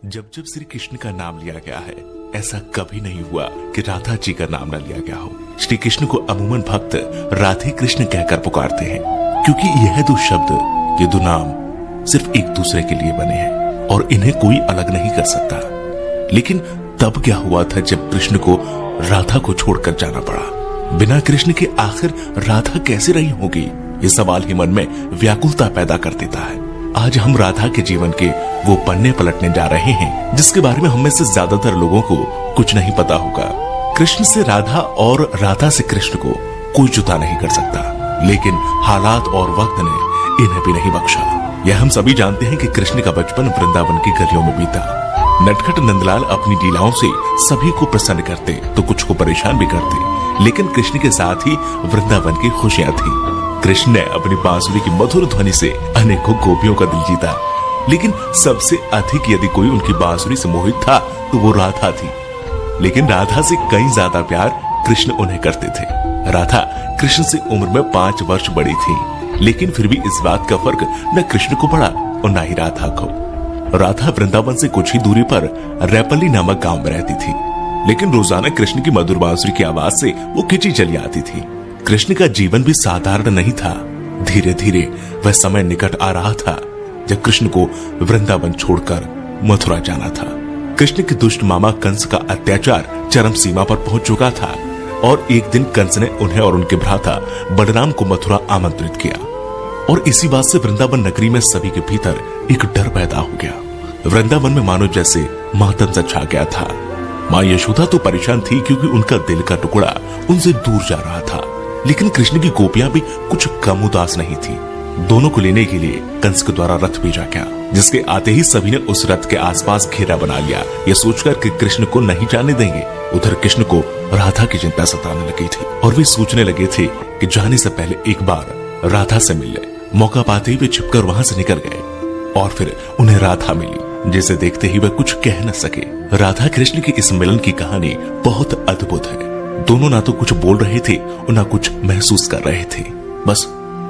जब जब श्री कृष्ण का नाम लिया गया है, ऐसा कभी नहीं हुआ कि राधा जी का नाम न लिया गया हो। श्री कृष्ण को अमूमन भक्त राधे कृष्ण कहकर पुकारते हैं, क्योंकि यह दो शब्द, ये दो नाम सिर्फ एक दूसरे के लिए बने हैं और इन्हें कोई अलग नहीं कर सकता। लेकिन तब क्या हुआ था जब कृष्ण को राधा को छोड़कर जाना पड़ा? बिना कृष्ण के आखिर राधा कैसे रही होगी? ये सवाल ही मन में व्याकुलता पैदा कर देता है। आज हम राधा के जीवन के वो पन्ने पलटने जा रहे हैं जिसके बारे में हम में से ज्यादातर लोगों को कुछ नहीं पता होगा। कृष्ण से राधा और राधा से कृष्ण को कोई जुदा नहीं कर सकता, लेकिन हालात और वक्त ने इन्हें भी नहीं बख्शा। यह हम सभी जानते हैं कि कृष्ण का बचपन वृंदावन की गलियों में बीता। नटखट नंदलाल अपनी लीलाओं से सभी को प्रसन्न करते तो कुछ को परेशान भी करते, लेकिन कृष्ण के साथ ही वृंदावन की खुशियां थी। कृष्ण ने अपनी बांसुरी की मधुर ध्वनि से अनेकों गोपियों का दिल जीता, लेकिन सबसे अधिक यदि कोई उनकी बांसुरी से मोहित था तो वो राधा थी। लेकिन राधा से कहीं ज्यादा प्यार कृष्ण उन्हें करते थे। राधा कृष्ण से उम्र में 5 वर्ष बड़ी थी, लेकिन फिर भी इस बात का फर्क न कृष्ण को पड़ा और न ही राधा को। राधा वृंदावन से कुछ ही दूरी पर रैपल्ली नामक गांव में रहती थी, लेकिन रोजाना कृष्ण की मधुर बांसुरी की आवाज से वो खिंची चली आती थी। कृष्ण का जीवन भी साधारण नहीं था। धीरे धीरे वह समय निकट आ रहा था जब कृष्ण को वृंदावन छोड़कर मथुरा जाना था। कृष्ण के दुष्ट मामा कंस का अत्याचार चरम सीमा पर पहुंच चुका था और एक दिन कंस ने उन्हें और उनके भ्राता बलराम को मथुरा आमंत्रित किया, और इसी बात से वृंदावन नगरी में सभी के भीतर एक डर पैदा हो गया। वृंदावन में मानो जैसे मातम सा छा गया था। माँ यशोदा तो परेशान थी क्योंकि उनका दिल का टुकड़ा उनसे दूर जा रहा था, लेकिन कृष्ण की गोपियां भी कुछ कम उदास नहीं थी। दोनों को लेने के लिए कंस के द्वारा रथ भेजा गया, जिसके आते ही सभी ने उस रथ के आसपास घेरा बना लिया, यह सोचकर कि कृष्ण को नहीं जाने देंगे। उधर कृष्ण को राधा की चिंता सताने लगी थी और वे सोचने लगे थे कि जाने से पहले एक बार राधा से मिल ले। मौका पाते ही वे छिपकर वहां से निकल गए और फिर उन्हें राधा मिली, जिसे देखते ही वे कुछ कह न सके। राधा कृष्ण की इस मिलन की कहानी बहुत अद्भुत है। दोनों ना तो कुछ बोल रहे थे और ना कुछ महसूस कर रहे थे, बस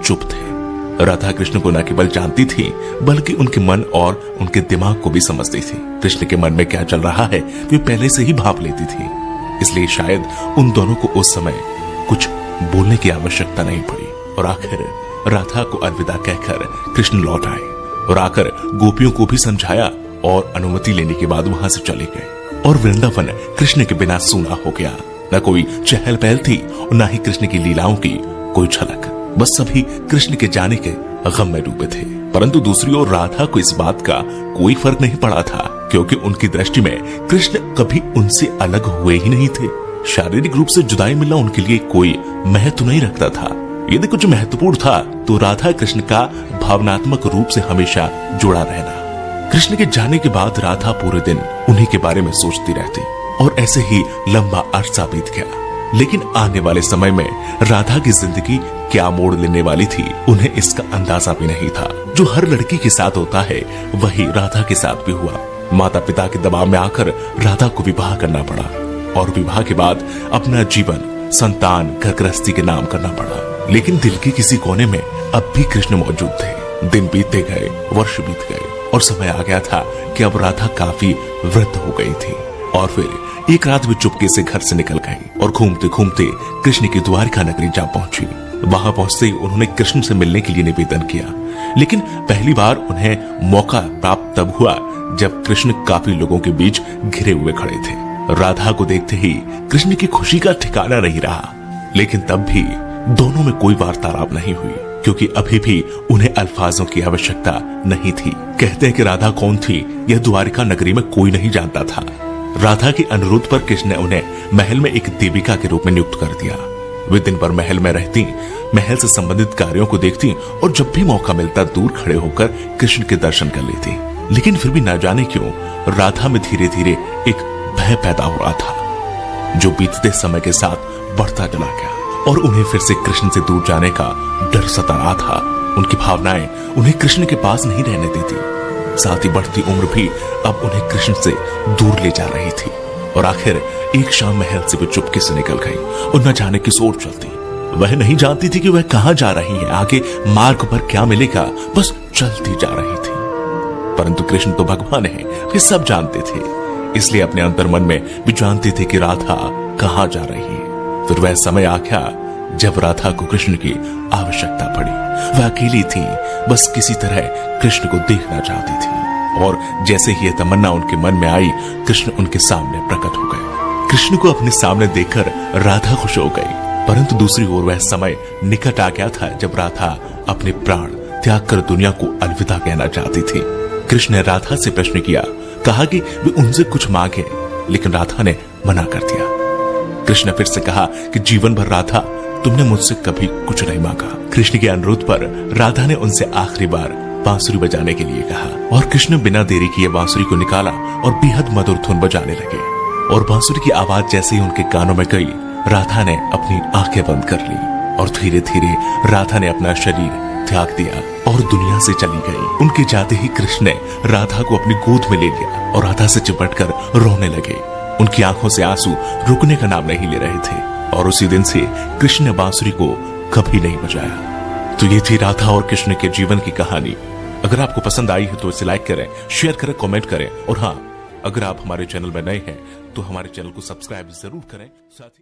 चुप थे। राधा कृष्ण को न केवल जानती थी बल्कि उनके मन और उनके दिमाग को भी समझती थी। कृष्ण के मन में क्या चल रहा है वे पहले से ही भाप लेती थी, इसलिए शायद उन दोनों को उस समय कुछ बोलने की आवश्यकता नहीं पड़ी। और आखिर राधा को अलविदा कहकर कृष्ण लौट आए और आकर गोपियों को भी समझाया और अनुमति लेने के बाद वहां से चले गए। और वृंदावन कृष्ण के बिना सूना हो गया। न कोई चहल पहल थी और न ही कृष्ण की लीलाओं की कोई झलक। बस सभी कृष्ण के जाने के गम में डूबे थे। परंतु दूसरी ओर राधा को इस बात का कोई फर्क नहीं पड़ा था, क्योंकि उनकी दृष्टि में कृष्ण कभी उनसे अलग हुए ही नहीं थे। शारीरिक रूप से जुदाई मिलना उनके लिए कोई महत्व नहीं रखता था। यदि कुछ महत्वपूर्ण था तो राधा कृष्ण का भावनात्मक रूप से हमेशा जुड़ा रहना। कृष्ण के जाने के बाद राधा पूरे दिन उन्हीं के बारे में सोचती रहती और ऐसे ही लंबा अरसा बीत गया। लेकिन आने वाले समय में राधा की जिंदगी क्या मोड़ लेने वाली थी, उन्हें इसका अंदाजा भी नहीं था। जो हर लड़की के साथ होता है वही राधा के साथ भी हुआ। माता पिता के दबाव में आकर राधा को विवाह करना पड़ा और विवाह के बाद अपना जीवन संतान घर गृहस्थी के नाम करना पड़ा। लेकिन दिल के किसी कोने में अब भी कृष्ण मौजूद थे। दिन बीतते गए, वर्ष बीत गए और समय आ गया था कि अब राधा काफी वृद्ध हो गई थी। और फिर एक रात वे चुपके से घर से निकल गई और घूमते घूमते कृष्ण की द्वारिका नगरी जा पहुंची। वहां पहुंचते ही उन्होंने कृष्ण से मिलने के लिए निवेदन किया, लेकिन पहली बार उन्हें मौका प्राप्त तब हुआ जब कृष्ण काफी लोगों के बीच घिरे हुए खड़े थे। राधा को देखते ही कृष्ण की खुशी का ठिकाना नहीं रहा, लेकिन तब भी दोनों में कोई वार्तालाप नहीं हुई, क्योंकि अभी भी उन्हें अल्फाजों की आवश्यकता नहीं थी। कहते हैं कि राधा कौन थी यह द्वारिका नगरी में कोई नहीं जानता था। राधा के अनुरोध पर कृष्ण ने उन्हें महल में एक देविका के रूप में नियुक्त कर दिया। वे दिन भर महल में रहती, महल से संबंधित कार्यों को देखती और जब भी मौका मिलता दूर खड़े होकर कृष्ण के दर्शन कर लेती। लेकिन फिर भी न जाने क्यों राधा में धीरे धीरे एक भय पैदा हो रहा था, जो बीतते समय के साथ बढ़ता चला गया और उन्हें फिर से कृष्ण से दूर जाने का डर सता रहा था। उनकी भावनाएं उन्हें कृष्ण के पास नहीं रहने देती। साथ ही बढ़ती उम्र भी अब उन्हें कृष्ण से दूर ले जा रही थी। और आखिर एक शाम महल से वो चुपके से निकल गई और न जाने किस ओर चलती। वह नहीं जानती थी कि वह कहां जा रही है, आगे मार्ग पर क्या मिलेगा, बस चलती जा रही थी। परंतु कृष्ण तो भगवान है, वे सब जानते थे। इसलिए अपने अंतर मन में भी जानते थे कि राधा कहां जा रही है। फिर वह समय आ गया जब राधा को कृष्ण की आवश्यकता पड़ी। वह अकेली थी, बस किसी तरह कृष्ण को देखना चाहती थी। और जैसे ही यह तमन्ना उनके मन में आई, कृष्ण उनके सामने प्रकट हो गए। कृष्ण को अपने सामने देखकर राधा खुश हो गई। परंतु दूसरी ओर वह समय निकट आ गया था जब राधा अपने प्राण त्याग कर दुनिया को अलविदा कहना चाहती थी। कृष्ण ने राधा से प्रश्न किया, कहा कि वे उनसे कुछ मांगे, लेकिन राधा ने मना कर दिया। कृष्ण फिर से कहा कि जीवन भर राधा तुमने मुझसे कभी कुछ नहीं मांगा। कृष्ण के अनुरोध पर राधा ने उनसे आखिरी बार बांसुरी बजाने के लिए कहा और कृष्ण बिना देरी किए बांसुरी को निकाला और बेहद मधुर धुन बजाने लगे। और बांसुरी की आवाज जैसे ही उनके कानों में गई, राधा ने अपनी आंखें बंद कर ली और धीरे धीरे राधा ने अपना शरीर त्याग दिया और दुनिया से चली गई। उनके जाते ही कृष्ण ने राधा को अपनी गोद में ले लिया और राधा से चिपटकर रोने लगे। उनकी आंखों से आंसू रुकने का नाम नहीं ले रहे थे और उसी दिन से कृष्ण ने बांसुरी को कभी नहीं बजाया। तो ये थी राधा और कृष्ण के जीवन की कहानी। अगर आपको पसंद आई है तो इसे लाइक करें, शेयर करें, कमेंट करें और हाँ, अगर आप हमारे चैनल में नए हैं तो हमारे चैनल को सब्सक्राइब जरूर करें। साथ ही